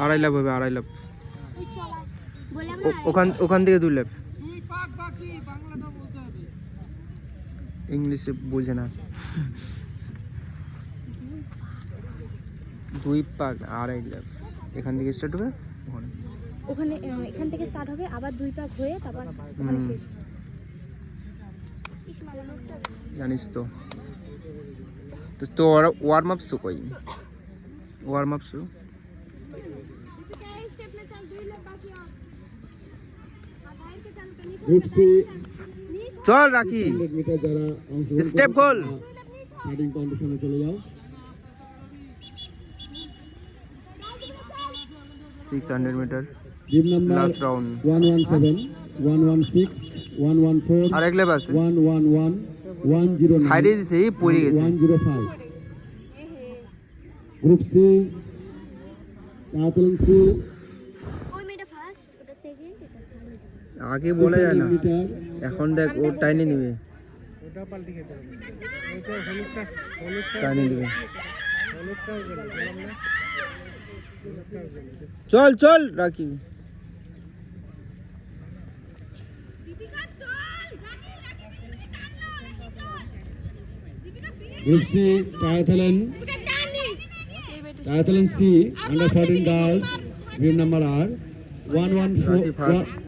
আড়াই লাভ হবে, আড়াই লাভ। ওখান থেকে 2 লাভ। ইংলিশে বোঝে না। 2 পাক আড়াই লাভ। এখান থেকে স্টার্ট হবে, ওখানে এখান থেকে স্টার্ট হবে, আবার 2 পাক হয়ে তারপর ওখানে শেষ। জানিস তো। তো ওয়ার্ম আপ তো কই? ওয়ার্ম আপ শুরু। চল রাখি, স্টেপ গোল। স্টার্টিং কন্ডিশনে চলে যাও। 600 metre gym number last round. 117 116 114 আরেক লেভ আছে, 111 109 সাইডে দিছে, এই পড়ে গেছে। 105 গ্রুপ সি তাড়াতাড়ি সি। ওই মেয়েটা ফার্স্ট, ওটা সেকেন্ড, এটা থার্ড। আগে বলা যায় না, এখন দেখ ও টাইনে নিবে, ওটা পাল্টি খেতে হবে। ওটা হলুদটা টাইনে নিবে। হলুদটাও গেল, বললাম না হলুদটাও গেল। চল চল রাখি। গ্রুপ সি তাড়াতাড়ি C under 14 girls green number আর 114